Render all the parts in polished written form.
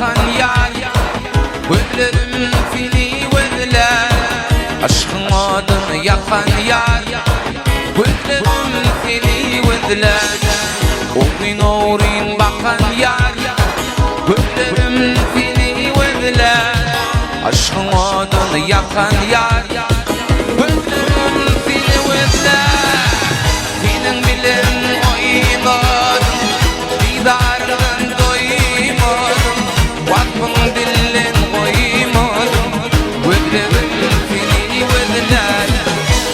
bakan yar Gözlerim fili vedler Aşkın adını yakan yar Gözlerim fili vedler Uğrin uğrin bakan yar Gözlerim fili vedler Aşkın adını yakan yar Gözlerim fili vedler Senin bilen oynadım Didarın doymadım Vakfın dilin koymadım Gözlerim fili vedler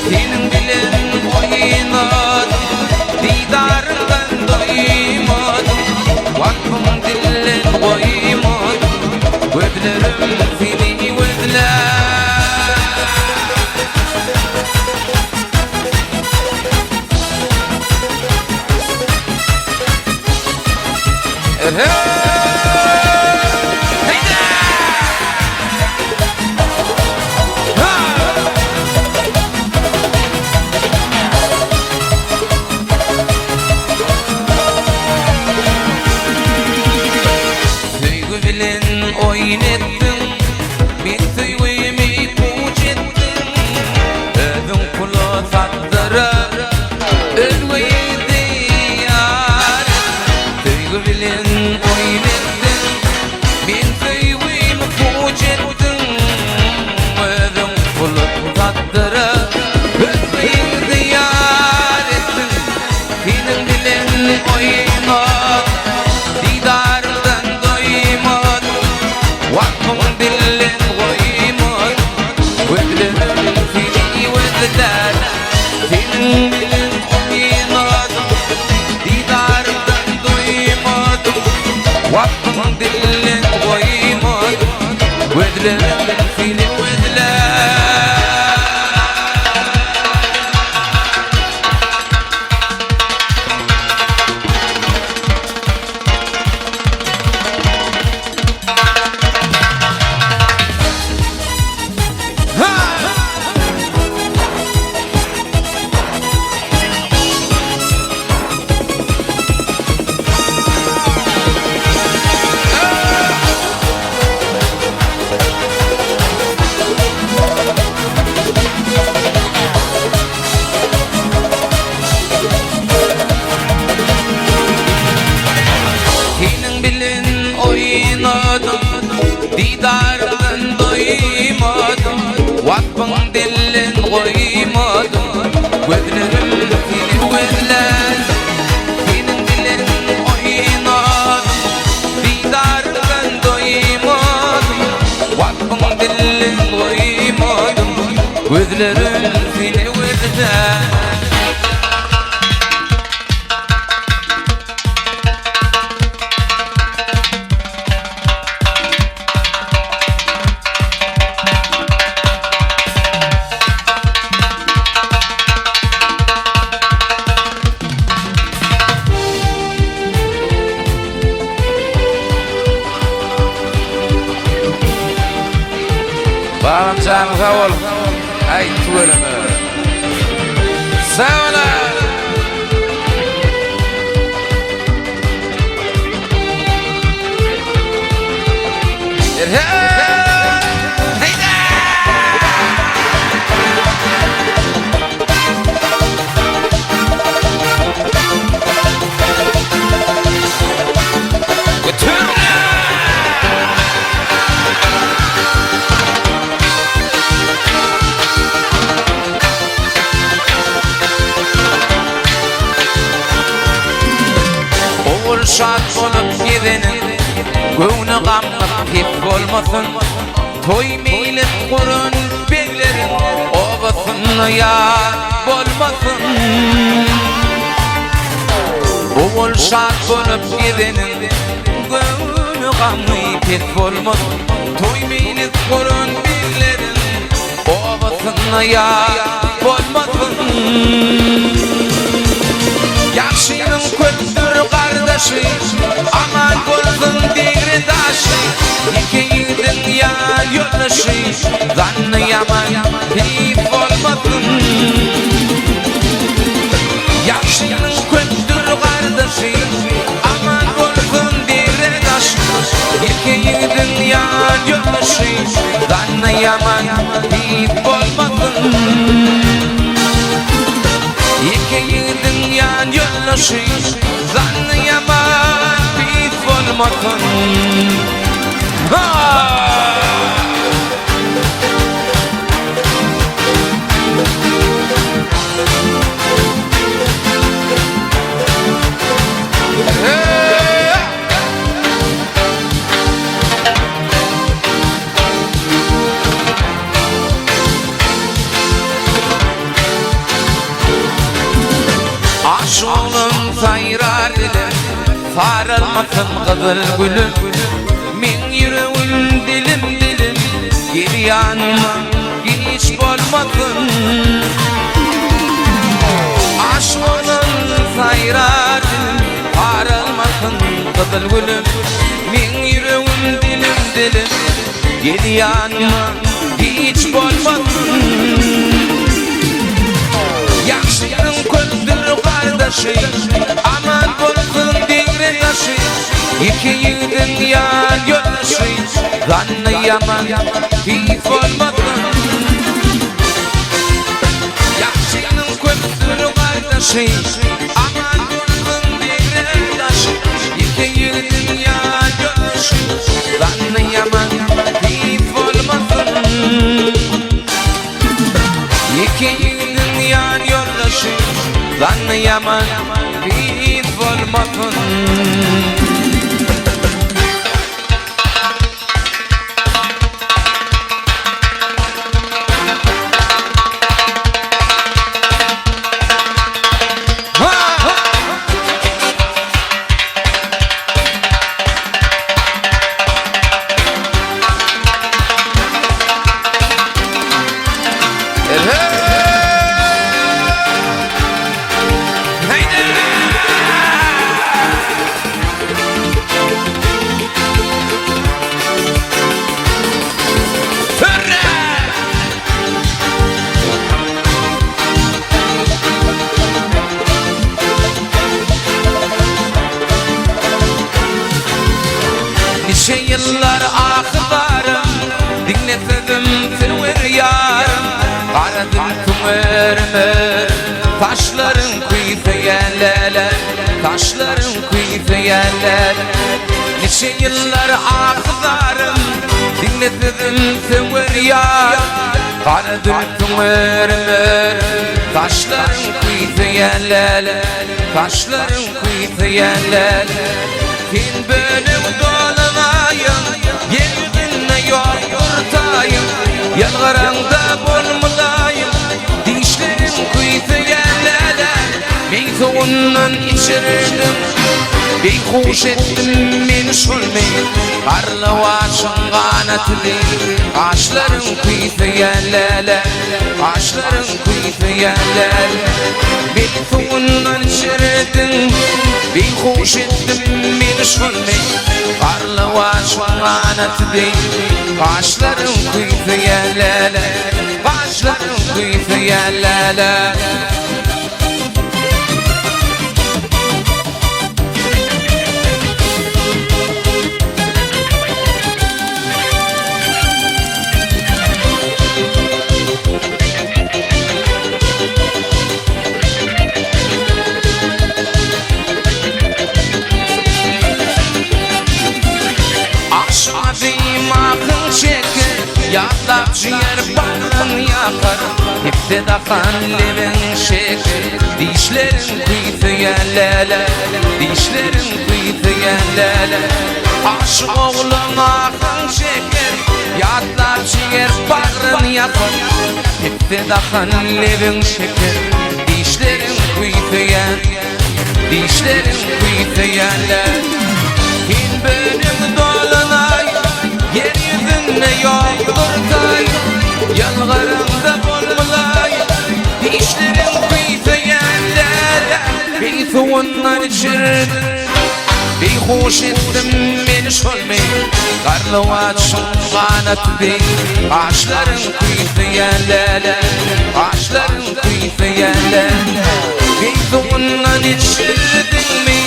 Senin bilen oynadım Didarın doymadım Vakfın dilin koymadım Gözlerim fili vedler Söygü bilen oynettin Bir söygüyemi puçettin Özün kulu sattırıp Özgüydi yar Söygü bilen oynettin Bir söygüyemi puçettin Özün kulu sattırıp Özgüydi yar ettin Senin bilen oynadım Didardan doymadım Vakfın dilin koymadım Gözlerim fili vedler Senin bilen oynadım Didardan doymadım Vakfın dilin koymadım Gözlerim fili vedler Senin bilen oynadım Didardan doymadım Vakfın dilin koymadım Gözlerim fili vedler Senin bilen oynadım Didardan doymadım Vakfın dilin koymadım Gözlerim fili vedler Bağım canım sağ ol. Ay tuğulunu. Sağ ol. Şad olup gidenin Göğünü gamlık hep olmasın Toy meylet kurun beklerin Obasın yar bolmasın Oğul şad olup gidenin Göğünü gamlık hep olmasın Toy meylet kurun beklerin Obasın yar bolmasın Yakşının kötür kardeşi Aman bolsun digri taşı İki yedin ya yoldaşı Zannı yaman hep olmasın Yakşının kötür kardeşi Aman bolsun digri taşı İki yedin yan yoldaşı Zanna yaman hiç olmadın İki yedin yan yoldaşı Zanna yaman hiç olmadın Aşığın sayrar dilim sarılmasın kızıl gülüm Min yüreğim dilim gel yanıma hiç olmasın Aşığın sayrar dilim sarılmasın kızıl gülüm Min yüreğim dilim gel yanıma hiç olmasın Yaşının köldür kardeşi aman bulsun digre taşı İki yedin yan yoldaşı Zanna yaman hiç olmadın Yaşının köldür kardeşi aman bulsun digre taşı İki yedin yan yoldaşı Zanna yaman hiç olmadın İki yedin yan yoldaşı Zanna yaman hiç olmadın Nice yıllar akılarım dinletedim tüver yarım Aradım tümerimi taşların kuytu yerler Taşların kuytu yerler Nice yıllar akılarım dinletedim tüver yarım Aradım tümerimi taşların kuytu yerler Taşların kuytu yerler Fin benim dolanayım Yeryüzüne yolurtayım Yalvaranda bulmulayım Dişlerim kuytu yerler Meytoğundan içirdim Beyhuş ettim beni şulmeyi Karlavaşın kanatı değil Ağaçların kuytu yerler Ağaçların kuytu yerler Meytoğundan içirdim Beyhuş ettim beni şulmeyi Karlavaşın kanatı değil Ağaçların kuytu yerler Ağaçların kuytu yerler Yadlap ciğer bağlan yakar İptidakan levin şeker Dişlerin kuytu yerler Dişlerin kuytu yerler Aşık oğlum akın şeker Yadlap ciğer bağlan yakar İptidakan levin şeker Dişlerin kuytu yerler Dişlerin kuytu yerler Kim benim dolanay Yeryüzüne yoldurtay Yalvarımda bulmulay Dişlerim kuytu yerler Beytuğundan içirdim Beyhuş ettim beni şulmeyi Karlavaşın kanatı değil Ağaçların kuytu yerler Ağaçların kuytu yerler Beytuğundan içirdim mi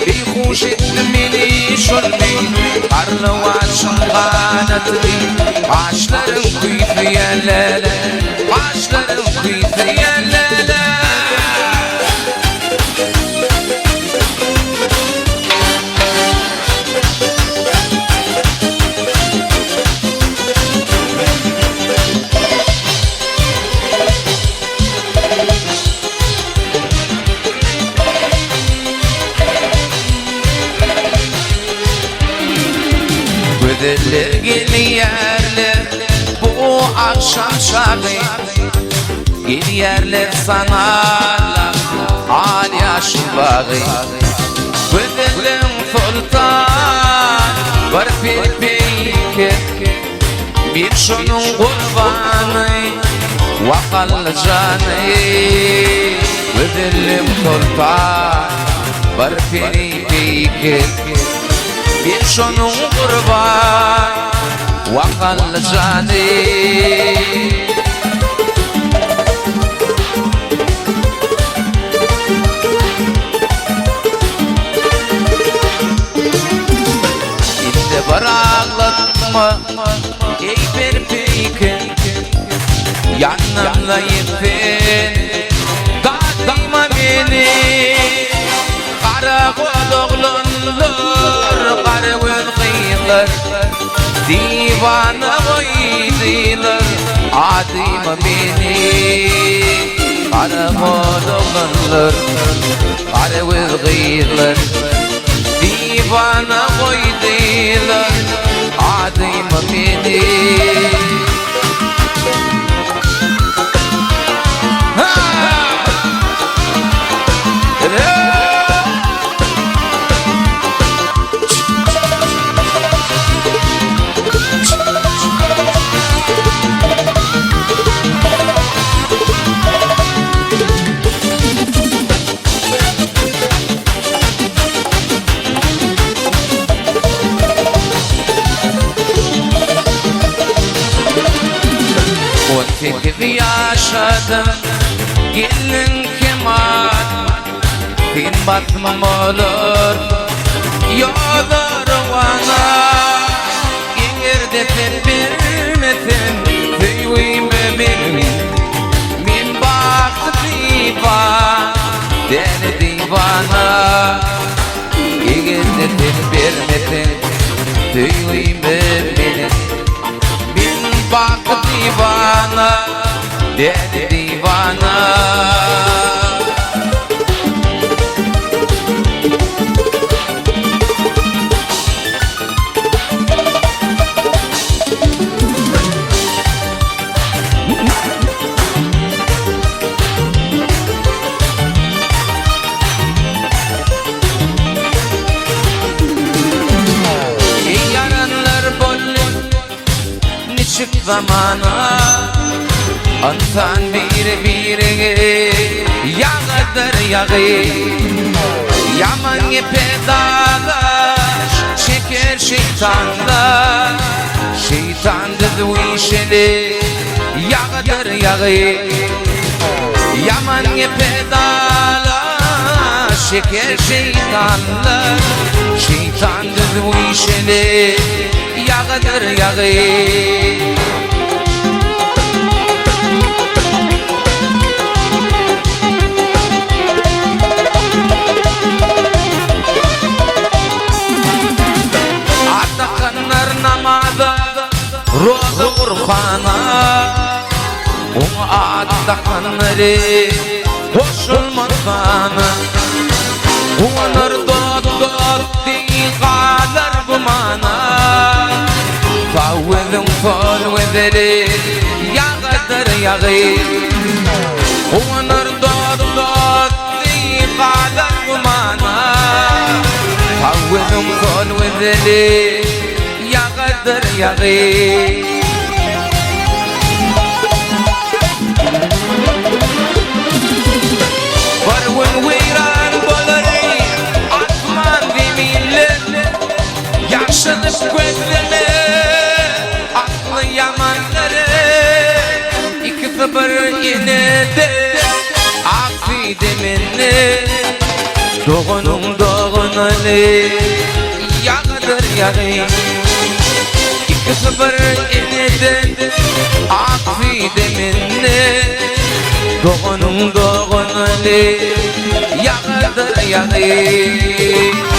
Beyhuş ettim beni şulmeyi Karlavaşın kanatı saatli Başlarım kuytu yerlere Başlarım kuytu yerlere Güzeller geliyerler bu akşam şarkı Geliyerler sanarlar al yaşın bağı Güzelim sultan var pek bir şunun kurbanı vakal canı Güzelim sultan var pek bir şunun kurban vakal canı İşte bıraklatma ey bir peykin yanımda yettin daima beni kara oğlunlar kara gözler divana koydular adıma beni kara oğlunlar kara gözler divana koydular adıma beni Tek yaşadım gelin keman Din batmam olur yollar bana Girdi tedbirmetin Büyüyme benim Min baktı divan Deli divana Girdi tedbirmetin Büyüyme benim Min baktı divana Deli divana Yaranlar bolluk Niçik zamana Antan bir yağdır yağı Yaman pedalaş Şeker şeytanda Şeytandır bu işini Yağdır yağı Yaman pedalaş Şeker şeytanda Şeytandır bu işini Yağdır yağı Roza Urfan'a Atakanları Koşulmaz bana Uğanır dot Diğalar bu mana Favvedim kol vederi Yağdır yağı Uğanır dot Diğalar bu mana Favvedim kol vederi Yağdır yağı Varvın veyran bolari Atman demiller Yaşanıp gözleme Aklı yamanları İkisi bir yine de Affideminle Doğunun doğunalı Yağdır yağı Kıfır ededen Akfide minne Doğunun doğunlu Yağdır yağır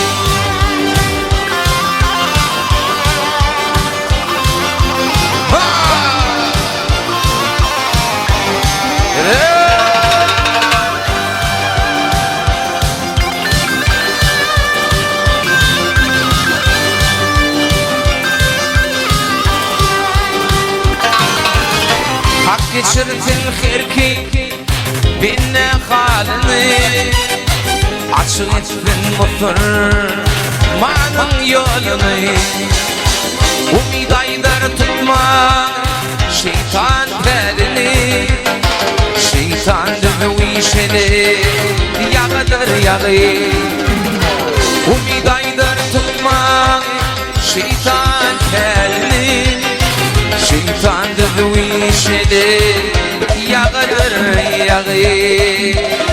geçirtin xerki binne halini açık ettin Müslümanın yolunu umid aydar tutma şeytan terini şeytan düvişini yağdır yağır umid aydar tutma şeytan terini şeytan düvişini yağdır yağır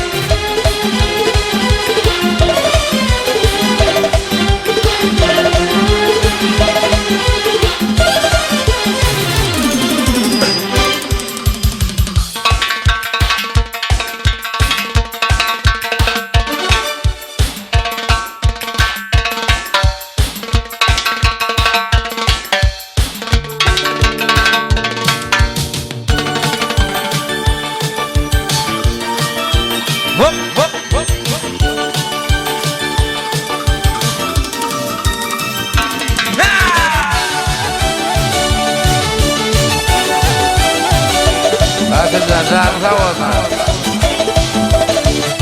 Sağ olma.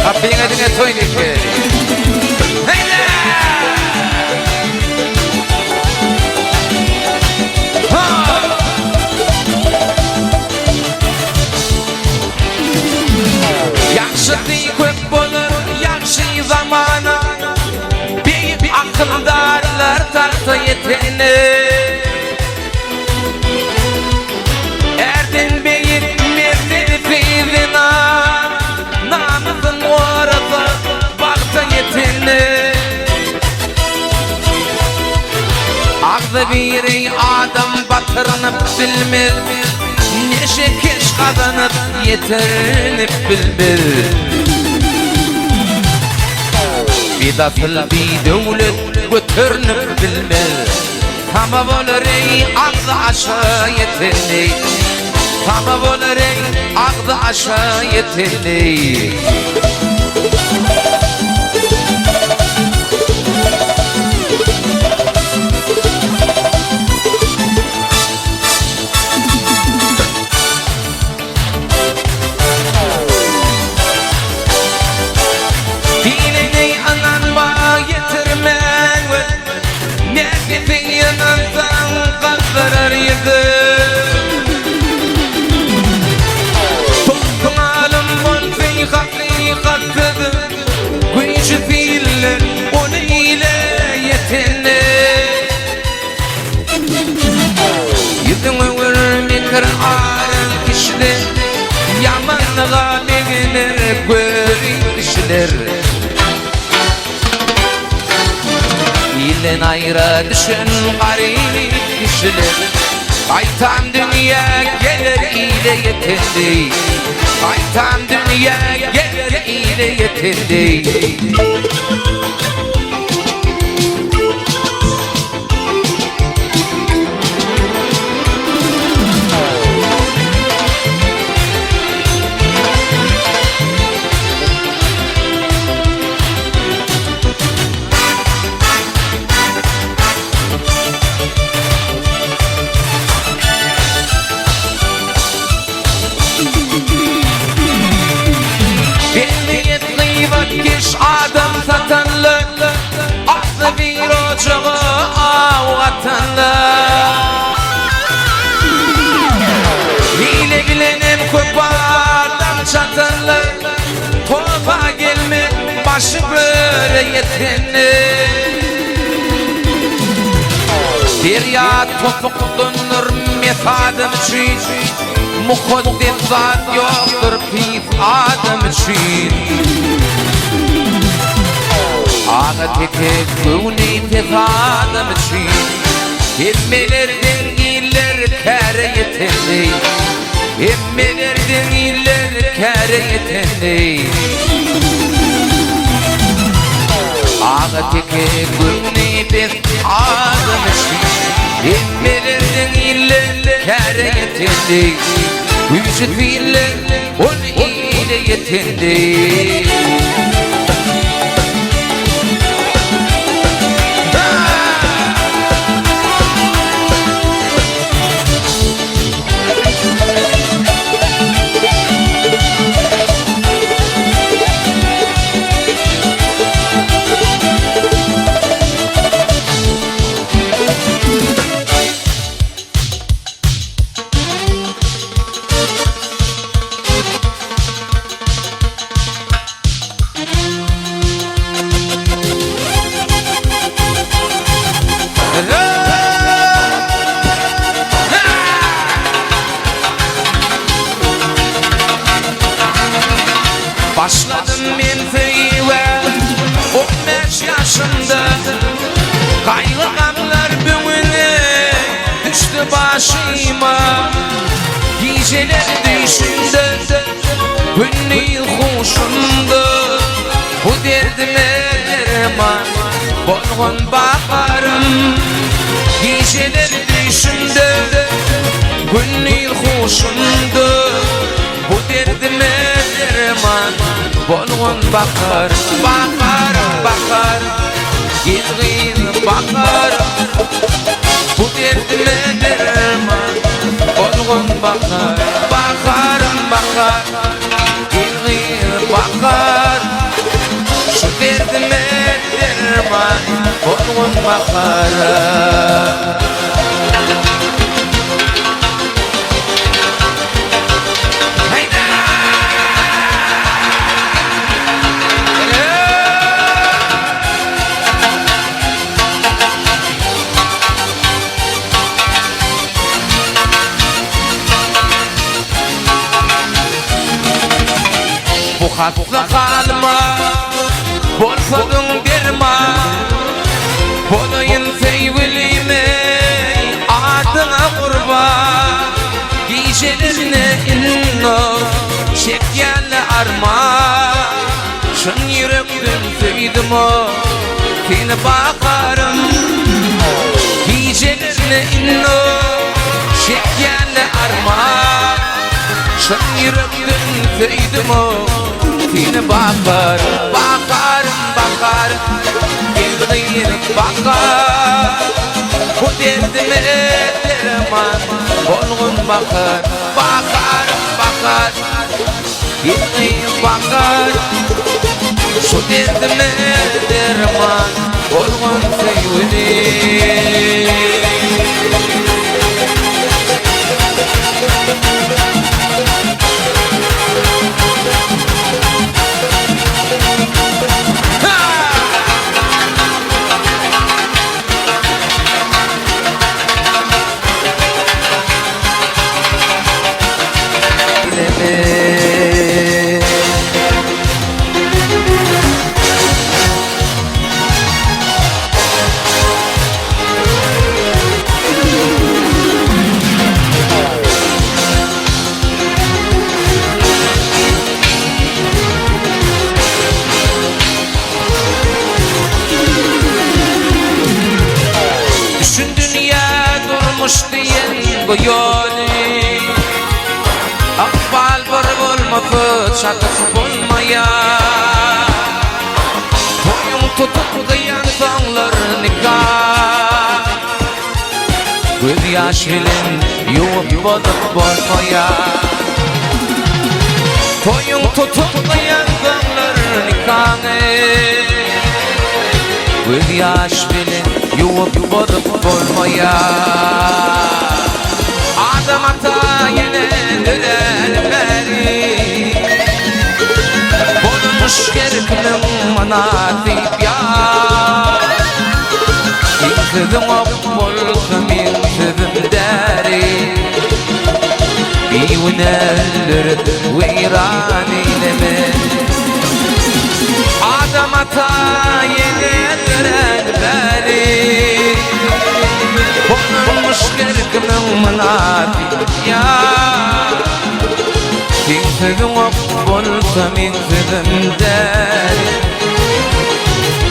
Kapıyı edine toyun ki. Heyla! Yaxşı köp bolur, yaxşı zamana bir akıldarlar tarta yetene Erdin beyir mertedi feyzina Namızın orası bakta yetene Ağzı bir adam batırınıp bilmez Neşe keş kazanıp yeterinip bilmez Bir dafıl bir devlet götürünüp bilmez Tamam olur ey ağzı aşağı yetene Tamam olur ey ağzı aşağı yetene Yamanlığa beğenir görür kişiler İlen ayrı düşün garip kişiler Aytan dünya gelir ile yetendi Aytan dünya gelir ile yetendi Kiş adam satanlı Aklı bir ocağı vatanlı Hile bilenim köp adam çatanlı Topa gelme başı böyle yetenli Derya topuklanır mefadım için Mukaddes zat yoktur pis adam için Ağa teke gövni tefadım için Hemmelerden yetendi Emmelerden iller kâre yetendi Ağa teke günni bir ağlamışım Emmelerden iller kâre yetendi Yüzü fiiller ol ile yetendi Başladım ben feyve 15 yaşında Kaygı gamlar bugüne düştü başıma Geceler düşümde Günlü hoşumda Bu derdime derman Bolğun bakarım Geceler düşümde Günlü hoşumda Bu derdime derman Bolğun bakar, bakar, bakar Gizgin bakar Bu derdime derman Bolğun bakar, bakar, bakar Gizgin bakar Şu derdime derman Bolğun bakar Bu hatla kalma Bolsadın derma Bolayın feyvilime Adına kurba Gecelerine inno Şekyerle arma Şun yürekten söydim o Seni bakarım Gecelerine inno Şekyerle arma Şun yürekten söydim o Seni bakar, bakar, bakar Gizgin bakar Bu derdime derman Bolğun bakar, bakar, bakar Gizgin bakar Şu derdime derman Bolğun sevdi Bu yolu Akbal var olmadı Çatısı bulmaya Boyun tutup kıyan sonlar nikah Göz yaş bilin Yuvuk bolup bolmaya Boyun tutup kıyan sonlar nikah Göz yaş bilin Yuvuk bolup bolmaya Adam hata yine dönerleri Bolmuş gerkinin manatip ya İnkızım bolsun inkızım deri İyuneller veyran eyleme Adam hata yine dönerleri Bolmuş gerkinin manatip ya ذوق قلت من ذمدان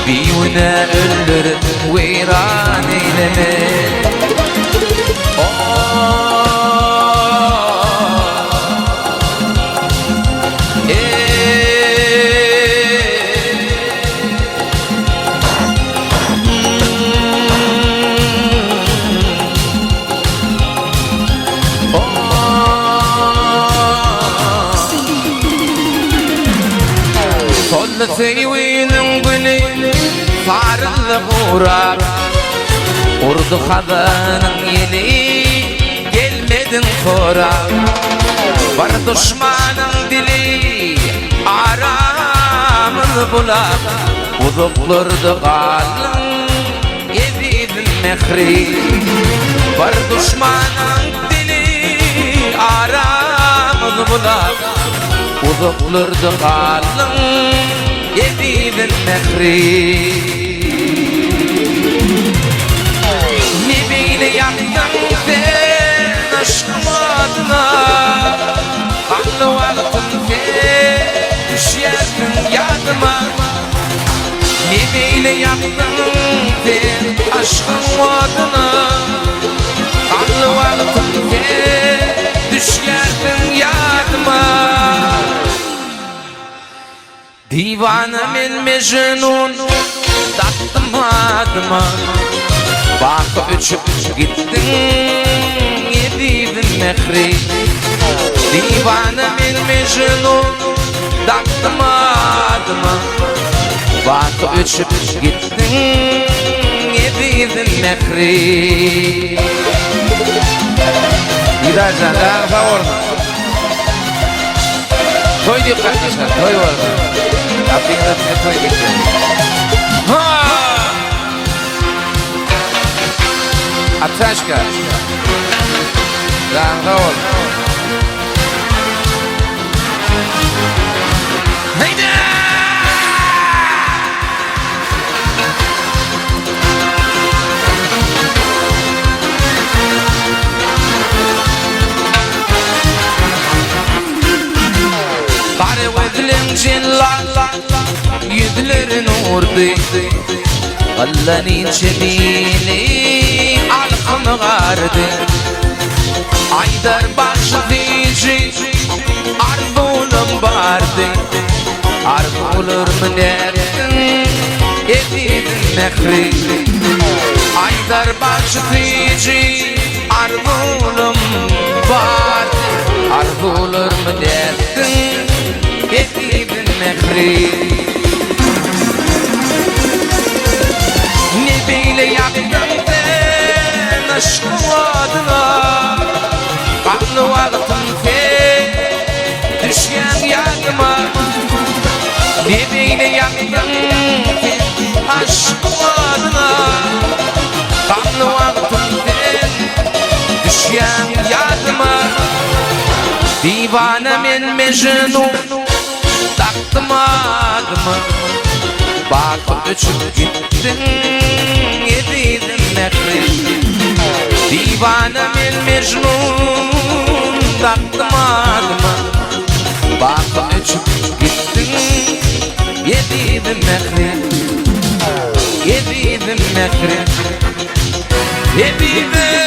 بيونا ölür ويران eyleme Seyvinin gülü sarılı uğrar Urdu hadanın yeli gelmedin sonra Var düşmanın dili aramını bular Uzuklardı kalın yedidin mehri Var düşmanın dili aramını bular Uzuklardı kalın yedidin mehri Ne beyle yaktın sen aşkım adına Kanlı vaktın sen düşersin yadıma Ne beyle yaktın sen aşkım adına Kanlı vaktın sen düşersin yadıma Divana men mecnun taktım adıma Bak uçup gittin yedidin mehri Divana men mecnun taktım adıma Bak uçup gittin yedidin mehri Gidersen daha favorma Toy diyor kardeşler, toy var mı? Yaptığında bize toy bekliyor. Aptaşka. Daha ol. Haydi! Yüzlerin urdu Allah'ın çebili alkım gardı Aydar başı dici Arbulum bardı Arbulur mu dersin Edidin mehri Aydar başı dici Arbulum bardı Arbulur mu dersin Edidin mehri Ne beyle yaktın sen aşkım adına Kanlı vaktın sen düşen yadıma Ne beyle yaktın sen aşkım adına Kanlı vaktın sen düşen yadıma Divana men mecnun taktım adıma Bak uçup gittin yedidin mehri Divana men mecnun taktım adıma Bak uçup gittin yedidin mehri Yedidin mehri Yedidin